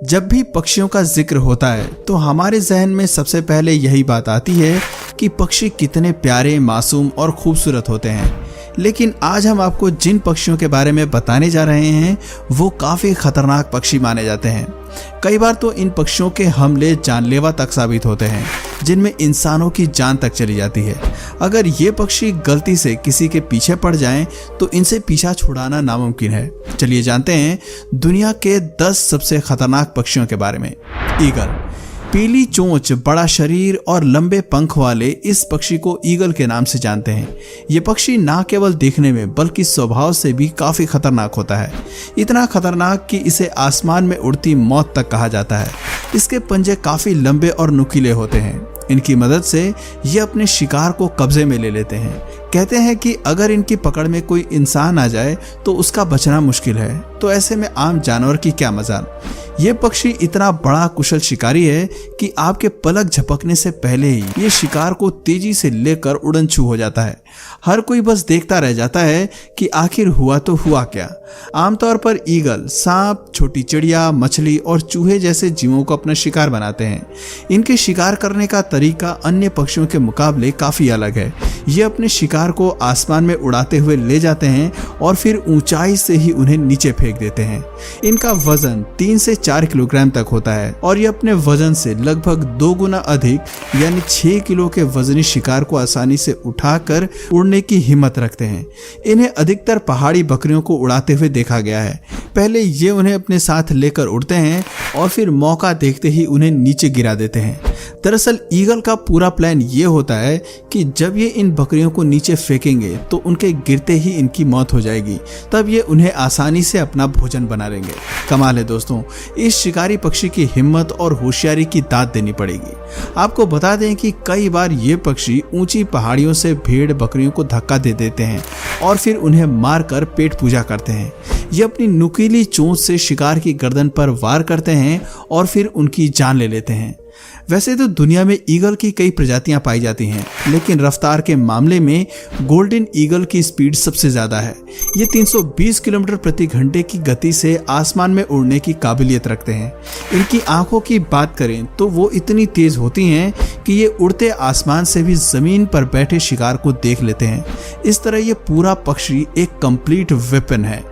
जब भी पक्षियों का जिक्र होता है तो हमारे जहन में सबसे पहले यही बात आती है कि पक्षी कितने प्यारे, मासूम और खूबसूरत होते हैं। लेकिन आज हम आपको जिन पक्षियों के बारे में बताने जा रहे हैं वो काफ़ी खतरनाक पक्षी माने जाते हैं। कई बार तो इन पक्षियों के हमले जानलेवा तक साबित होते हैं, जिनमें इंसानों की जान तक चली जाती है। अगर ये पक्षी गलती से किसी के पीछे पड़ जाएं तो इनसे पीछा छुड़ाना नामुमकिन है। चलिए जानते हैं दुनिया के 10 सबसे खतरनाक पक्षियों के बारे में। ईगल। पीली चोंच, बड़ा शरीर और लंबे पंख वाले इस पक्षी को ईगल के नाम से जानते हैं। ये पक्षी ना केवल देखने में बल्कि स्वभाव से भी काफी खतरनाक होता है। इतना खतरनाक कि इसे आसमान में उड़ती मौत तक कहा जाता है। इसके पंजे काफी लंबे और नुकीले होते हैं। इनकी मदद से ये अपने शिकार को कब्जे में ले लेते हैं। कहते हैं कि अगर इनकी पकड़ में कोई इंसान आ जाए तो उसका बचना मुश्किल है, तो ऐसे में आम जानवर की क्या मजाल। ये पक्षी इतना बड़ा कुशल शिकारी है कि आपके पलक झपकने से पहले ही ये शिकार को तेजी से लेकर उड़न छू हो जाता है। हर कोई बस देखता रह जाता है कि आखिर हुआ तो हुआ क्या। आमतौर पर ईगल सांप, छोटी चिड़िया, मछली और चूहे जैसे जीवों को अपना शिकार बनाते हैं। इनके शिकार करने का तरीका अन्य पक्षियों के मुकाबले काफी अलग है। ये अपने शिकार को आसमान में उड़ाते हुए ले जाते हैं और फिर ऊंचाई से ही उन्हें नीचे फेंक देते हैं। इनका वजन 3 से 4 किलोग्राम तक होता है और ये अपने वजन से लगभग 2 गुना अधिक यानी 6 किलो के वजनी शिकार को आसानी से उठाकर उड़ने की हिम्मत रखते हैं। इन्हें अधिकतर पहाड़ी बकरियों को उड़ाते हुए देखा गया है। पहले ये उन्हें अपने साथ लेकर उड़ते हैं और फिर मौका देखते ही उन्हें नीचे गिरा देते हैं। दरअसल ईगल का पूरा प्लान ये होता है कि जब ये इन बकरियों को नीचे फेंकेंगे तो उनके गिरते ही इनकी मौत हो जाएगी, तब ये उन्हें आसानी से अपना भोजन बना लेंगे। कमाल है दोस्तों, इस शिकारी पक्षी की हिम्मत और होशियारी की दाद देनी पड़ेगी। आपको बता दें कि कई बार ये पक्षी ऊंची पहाड़ियों से भेड़ बकरियों को धक्का दे देते हैं और फिर उन्हें मारकर पेट पूजा करते हैं। ये अपनी नुकीली चोंच से शिकार की गर्दन पर वार करते हैं और फिर उनकी जान ले लेते हैं। वैसे तो दुनिया में ईगल की कई प्रजातियां पाई जाती हैं, लेकिन रफ्तार के मामले में गोल्डन ईगल की स्पीड सबसे ज्यादा है। ये 320 किलोमीटर प्रति घंटे की गति से आसमान में उड़ने की काबिलियत रखते हैं। इनकी आंखों की बात करें तो वो इतनी तेज होती हैं कि ये उड़ते आसमान से भी जमीन पर बैठे शिकार को देख लेते हैं। इस तरह ये पूरा पक्षी एक कंप्लीट वेपन है।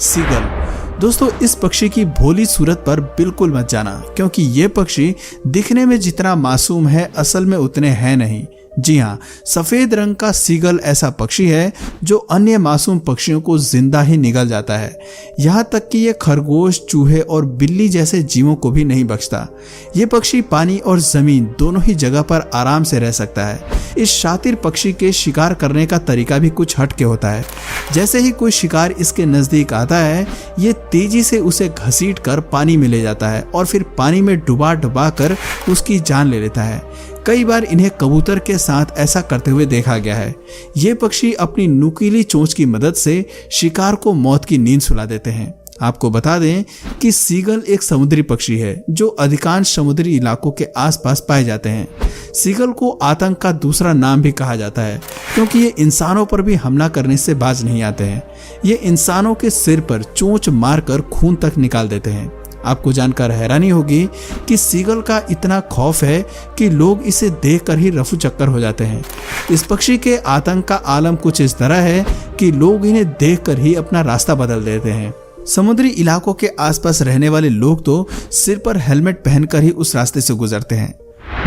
सीगल। दोस्तों, इस पक्षी की भोली सूरत पर बिल्कुल मत जाना, क्योंकि ये पक्षी दिखने में जितना मासूम है असल में उतने हैं नहीं। जी हाँ, सफेद रंग का सीगल ऐसा पक्षी है जो अन्य मासूम पक्षियों को जिंदा ही निगल जाता है। यहाँ तक कि ये खरगोश, चूहे और बिल्ली जैसे जीवों को भी नहीं बख्शता। ये पक्षी पानी और जमीन दोनों ही जगह पर आराम से रह सकता है। इस शातिर पक्षी के शिकार करने का तरीका भी कुछ हटके होता है। जैसे ही कोई शिकार इसके नजदीक आता है, ये तेजी से उसे घसीट कर पानी में ले जाता है और फिर पानी में डुबा डुबा कर उसकी जान ले लेता है। कई बार इन्हें कबूतर के साथ ऐसा करते हुए देखा गया है। ये पक्षी अपनी नुकीली चोंच की मदद से शिकार को मौत की नींद सुला देते हैं। आपको बता दें कि सीगल एक समुद्री पक्षी है जो अधिकांश समुद्री इलाकों के आसपास पाए जाते हैं। सीगल को आतंक का दूसरा नाम भी कहा जाता है, क्योंकि ये इंसानों पर भी हमला करने से बाज नहीं आते हैं। ये इंसानों के सिर पर चोंच मारकर खून तक निकाल देते हैं। आपको जानकर हैरानी होगी कि सीगल का इतना खौफ है कि लोग इसे देखकर ही रफू चक्कर हो जाते हैं। इस पक्षी के आतंक का आलम कुछ इस तरह है कि लोग इन्हें देखकर ही अपना रास्ता बदल देते हैं। समुद्री इलाकों के आसपास रहने वाले लोग तो सिर पर हेलमेट पहनकर ही उस रास्ते से गुजरते हैं।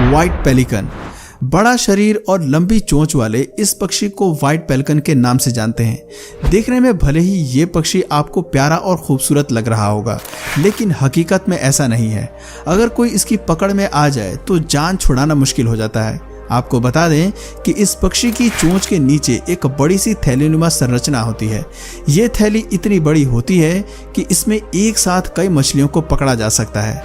White pelican. बड़ा शरीर और लंबी चोंच वाले इस पक्षी को व्हाइट पेलिकन के नाम से जानते हैं। देखने में भले ही ये पक्षी आपको प्यारा और खूबसूरत लग रहा होगा, लेकिन हकीकत में ऐसा नहीं है। अगर कोई इसकी पकड़ में आ जाए तो जान छुड़ाना मुश्किल हो जाता है। आपको बता दें कि इस पक्षी की चोंच के नीचे एक बड़ी सी थैलीनुमा संरचना होती है। ये थैली इतनी बड़ी होती है कि इसमें एक साथ कई मछलियों को पकड़ा जा सकता है।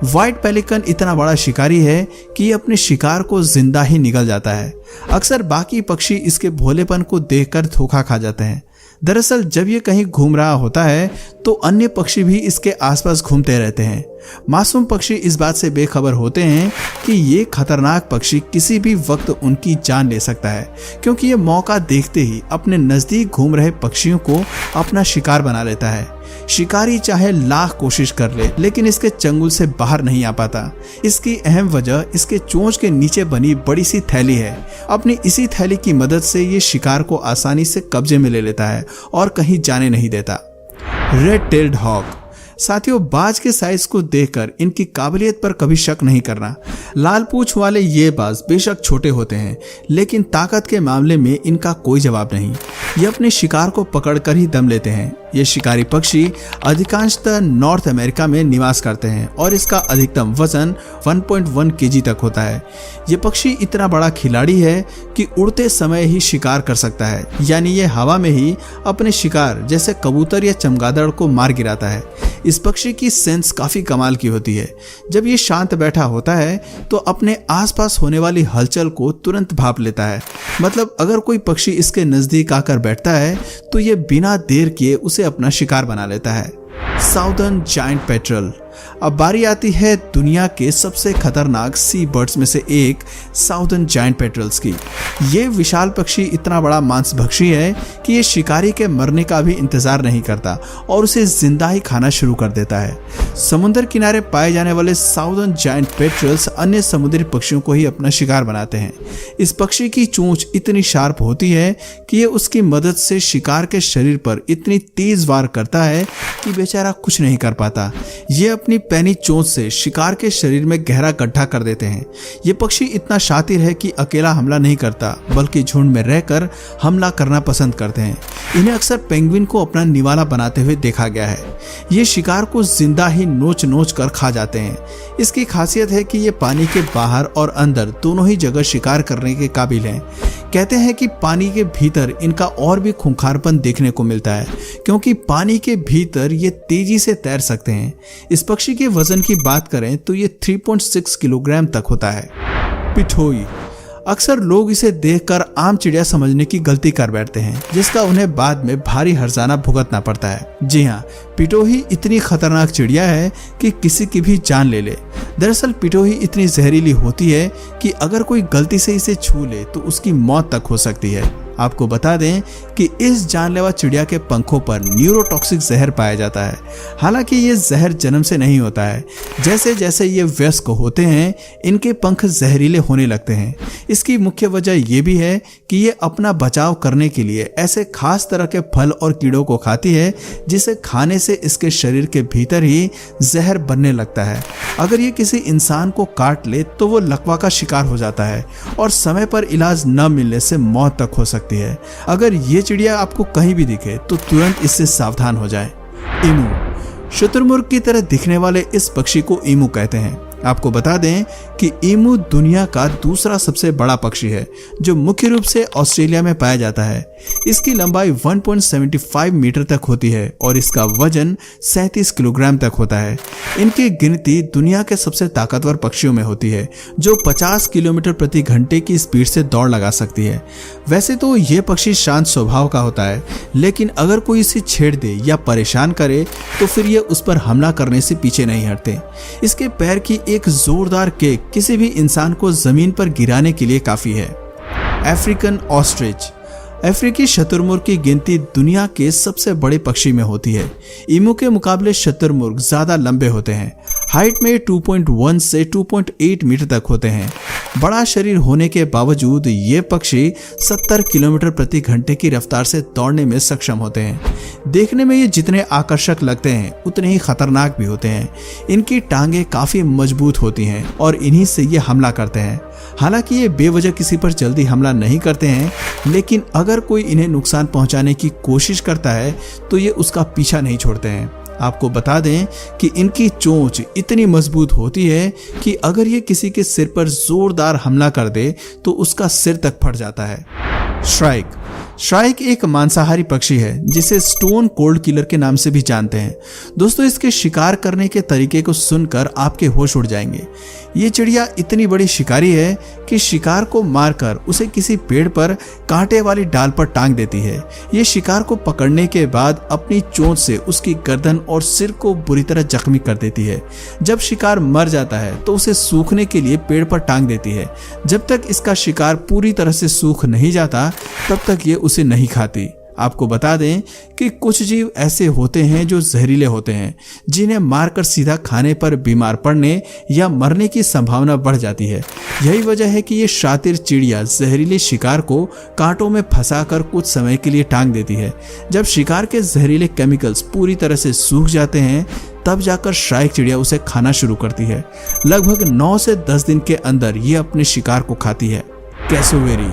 व्हाइट पेलिकन इतना बड़ा शिकारी है कि ये अपने शिकार को जिंदा ही निगल जाता है। अक्सर बाकी पक्षी इसके भोलेपन को देखकर धोखा खा जाते हैं। दरअसल जब ये कहीं घूम रहा होता है तो अन्य पक्षी भी इसके आसपास घूमते रहते हैं। मासूम पक्षी इस बात से बेखबर होते हैं कि ये खतरनाक पक्षी किसी भी वक्त उनकी जान ले सकता है, क्योंकि ये मौका देखते ही अपने नजदीक घूम रहे पक्षियों को अपना शिकार बना लेता है। शिकारी चाहे लाख कोशिश कर ले, लेकिन इसके चंगुल से बाहर नहीं आ पाता। इसकी अहम वजह इसके चोंच के नीचे बनी बड़ी सी थैली है। अपनी इसी थैली की मदद से ये शिकार को आसानी से कब्जे में ले लेता है और कहीं जाने नहीं देता। Red tailed hawk. साथियों, बाज के साइज को देखकर इनकी काबिलियत पर कभी शक नहीं करना। लाल पूंछ वाले ये बाज बेशक छोटे होते हैं, लेकिन ताकत के मामले में इनका कोई जवाब नहीं। ये अपने शिकार को पकड़कर ही दम लेते हैं। ये शिकारी पक्षी अधिकांशतः नॉर्थ अमेरिका में निवास करते हैं और इसका अधिकतम वजन 1.1 केजी तक होता है। ये पक्षी इतना बड़ा खिलाड़ी है कि उड़ते समय ही शिकार कर सकता है, यानी ये हवा में ही अपने शिकार जैसे कबूतर या चमगादड़ को मार गिराता है। इस पक्षी की सेंस काफी कमाल की होती है। जब ये शांत बैठा होता है तो अपने आसपास होने वाली हलचल को तुरंत भाप लेता है। मतलब अगर कोई पक्षी इसके नजदीक आकर बैठता है तो ये बिना देर किए उसे अपना शिकार बना लेता है। Southern giant petrol. अब बारी आती है दुनिया के सबसे खतरनाक सी बर्ड्स में से एक साउदर्न जायंट पेट्रल्स की। ये विशाल पक्षी इतना बड़ा मांसभक्षी है कि ये शिकारी के मरने का भी इंतजार नहीं करता और उसे जिंदा ही खाना शुरू कर देता है। समुद्र किनारे पाए जाने वाले साउदर्न जायंट पेट्रल्स अन्य समुद्री पक्षियों को ही अपना शिकार बनाते हैं। इस पक्षी की चोंच इतनी शार्प होती है कि ये उसकी मदद से शिकार के शरीर पर इतनी तेज वार करता है कि बेचारा कुछ नहीं कर पाता। ये अपनी पैनी चोंच से शिकार के शरीर में गहरा गड्ढा कर देते हैं। ये पक्षी इतना शातिर है कि अकेला हमला नहीं करता, बल्कि झुंड में रहकर हमला करना पसंद करते हैं। इन्हें अक्सर पेंगुइन को अपना निवाला बनाते हुए देखा गया है। ये शिकार को जिंदा ही नोच नोच कर खा जाते हैं। इसकी खासियत है कि ये पानी के बाहर और अंदर दोनों ही जगह शिकार करने के काबिल हैं। कहते हैं कि पानी के भीतर इनका और भी खूंखारपन देखने को मिलता है, क्योंकि पानी के भीतर ये तेजी से तैर सकते हैं। इस पक्षी के वजन की बात करें तो ये 3.6 किलोग्राम तक होता है। पिठोई। अक्सर लोग इसे देखकर आम चिड़िया समझने की गलती कर बैठते हैं, जिसका उन्हें बाद में भारी हर्जाना भुगतना पड़ता है। जी हाँ, पिटोही इतनी खतरनाक चिड़िया है कि किसी की भी जान ले ले। दरअसल पिटोही इतनी जहरीली होती है कि अगर कोई गलती से इसे छू ले तो उसकी मौत तक हो सकती है। आपको बता दें कि इस जानलेवा चिड़िया के पंखों पर न्यूरोटॉक्सिक जहर पाया जाता है। हालांकि ये जहर जन्म से नहीं होता है। जैसे जैसे ये वयस्क होते हैं, इनके पंख जहरीले होने लगते हैं। इसकी मुख्य वजह ये भी है कि ये अपना बचाव करने के लिए ऐसे खास तरह के फल और कीड़ों को खाती है, जिसे खाने से इसके शरीर के भीतर ही जहर बनने लगता है। अगर ये किसी इंसान को काट ले तो वो लकवा का शिकार हो जाता है और समय पर इलाज न मिलने से मौत तक हो सकती है। अगर ये चिड़िया आपको कहीं भी दिखे तो तुरंत इससे सावधान हो जाए। ईमू। शुतुरमुर्ग की तरह दिखने वाले इस पक्षी को ईमू कहते हैं। आपको बता दें कि ईमू दुनिया का दूसरा सबसे बड़ा पक्षी है, जो मुख्य रूप से ऑस्ट्रेलिया में पाया जाता है। इसकी लंबाई 1.75 मीटर तक होती है और इसका वजन 37 किलोग्राम तक होता है। इनकी गिनती दुनिया के सबसे ताकतवर पक्षियों में होती है, जो 50 किलोमीटर प्रति घंटे की स्पीड से दौड़ लगा सकती है। वैसे तो ये पक्षी शांत स्वभाव का होता है, लेकिन अगर कोई इसे छेड़ दे या परेशान करे तो फिर ये उस पर हमला करने से पीछे नहीं हटते। इसके पैर की एक जोरदार किक किसी भी इंसान को जमीन पर गिराने के लिए काफी है। African ostrich. अफ्रीकी शुतुरमुर्ग की गिनती दुनिया के सबसे बड़े पक्षी में होती है। ईमू के मुकाबले शुतुरमुर्ग ज्यादा लंबे होते हैं। हाइट में 2.1 से 2.8 मीटर तक होते हैं। बड़ा शरीर होने के बावजूद ये पक्षी 70 किलोमीटर प्रति घंटे की रफ्तार से दौड़ने में सक्षम होते हैं। देखने में ये जितने आकर्षक लगते हैं उतने ही खतरनाक भी होते हैं। इनकी टांगें काफी मजबूत होती हैं और इन्हीं से ये हमला करते हैं। हालांकि ये बेवजह किसी पर जल्दी हमला नहीं करते हैं, लेकिन अगर कोई इन्हें नुकसान पहुंचाने की कोशिश करता है तो ये उसका पीछा नहीं छोड़ते हैं। आपको बता दें कि इनकी चोंच इतनी मजबूत होती है कि अगर ये किसी के सिर पर जोरदार हमला कर दे तो उसका सिर तक फट जाता है। श्राइक एक मांसाहारी पक्षी है जिसे स्टोन कोल्ड किलर के नाम से भी जानते हैं। दोस्तों, इसके शिकार करने के तरीके को सुनकर आपके होश उड़ जाएंगे। ये चिड़िया इतनी बड़ी शिकारी है कि शिकार को मारकर उसे किसी पेड़ पर कांटे वाली डाल पर टांग देती है। ये शिकार को पकड़ने के बाद अपनी चोंच से उसकी गर्दन और सिर को बुरी तरह जख्मी कर देती है। जब शिकार मर जाता है तो उसे सूखने के लिए पेड़ पर टांग देती है। जब तक इसका शिकार पूरी तरह से सूख नहीं जाता तब तक ये उसे नहीं खाती। आपको बता दें कि कुछ जीव ऐसे होते हैं जो जहरीले होते हैं, जिन्हें मारकर सीधा खाने पर बीमार पड़ने या मरने की संभावना बढ़ जाती है। यही वजह है कि ये शातिर चिड़िया जहरीले शिकार को कांटों में फंसाकर कुछ समय के लिए टांग देती है। जब शिकार के जहरीले केमिकल्स पूरी तरह से सूख जाते हैं तब जाकर श्राइक चिड़िया उसे खाना शुरू करती है। लगभग 9 से 10 दिन के अंदर ये अपने शिकार को खाती है। कैसोवेरी।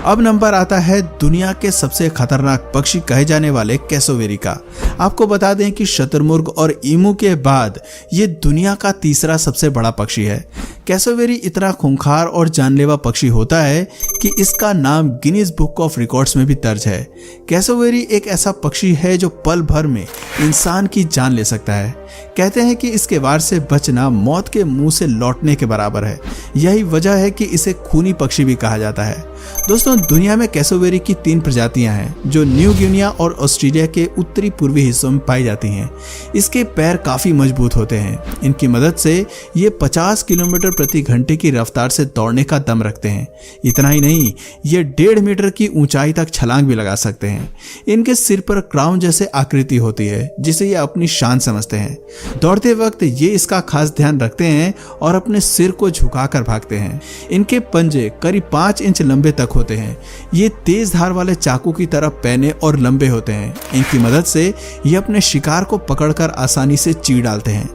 अब नंबर आता है दुनिया के सबसे खतरनाक पक्षी कहे जाने वाले कैसोवेरी का। आपको बता दें कि शतुरमुर्ग और ईमू के बाद ये दुनिया का तीसरा सबसे बड़ा पक्षी है। कैसोवेरी इतना खूंखार और जानलेवा पक्षी होता है कि इसका नाम गिनीज बुक ऑफ रिकॉर्ड्स में भी दर्ज है। कैसोवेरी एक ऐसा पक्षी है जो पल भर में इंसान की जान ले सकता है। कहते हैं कि इसके वार से बचना मौत के मुंह से लौटने के बराबर है। यही वजह है कि इसे खूनी पक्षी भी कहा जाता है। दोस्तों, दुनिया में कैसोवेरी की 3 प्रजातियां हैं जो न्यू गिनिया और ऑस्ट्रेलिया के उत्तरी पूर्वी हिस्सों में पाई जाती हैं। इसके पैर काफी मजबूत होते हैं। इनकी मदद से ये 50 किलोमीटर प्रति घंटे की रफ्तार से दौड़ने का दम रखते हैं। इतना ही नहीं, ये 1.5 मीटर की ऊंचाई तक छलांग भी लगा सकते हैं। इनके सिर पर क्राउन जैसे आकृति होती है जिसे ये अपनी शान समझते हैं। दौड़ते वक्त ये इसका खास ध्यान रखते हैं और अपने सिर को झुकाकर भागते हैं। इनके पंजे करीब 5 इंच लंबे तक होते हैं। ये तेज धार वाले चाकू की तरह पैने और लंबे होते हैं। इनकी मदद से ये अपने शिकार को पकड़कर आसानी से चीर डालते हैं।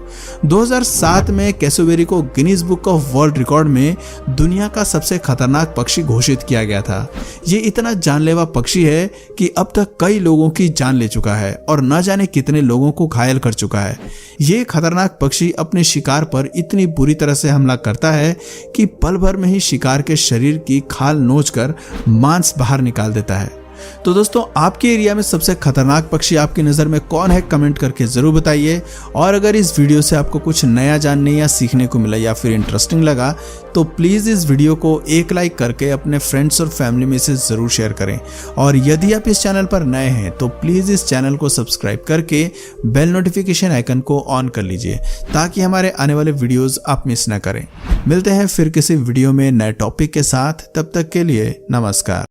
2007 में कैसोवेरी को Guinness book of world record में दुनिया का सबसे खतरनाक पक्षी घोषित किया गया था। ये इतना जानलेवा पक्षी है कि अब तक कई लोगों की जान ले चुका है और न जाने कितने लोगों को घायल कर चुका है। ये खतरनाक पक्षी अपने शिकार पर इतनी बुरी तरह से हमला करता है कि पल भर में ही शिकार के शरीर की खाल नोचकर मांस बाहर निकाल देता है। तो दोस्तों, आपके एरिया में सबसे खतरनाक पक्षी आपकी नज़र में कौन है, कमेंट करके ज़रूर बताइए। और अगर इस वीडियो से आपको कुछ नया जानने या सीखने को मिला या फिर इंटरेस्टिंग लगा तो प्लीज़ इस वीडियो को एक लाइक करके अपने फ्रेंड्स और फैमिली में से ज़रूर शेयर करें। और यदि आप इस चैनल पर नए हैं तो प्लीज़ इस चैनल को सब्सक्राइब करके बेल नोटिफिकेशन आइकन को ऑन कर लीजिए ताकि हमारे आने वाले वीडियोज़ आप मिस ना करें। मिलते हैं फिर किसी वीडियो में नए टॉपिक के साथ। तब तक के लिए नमस्कार।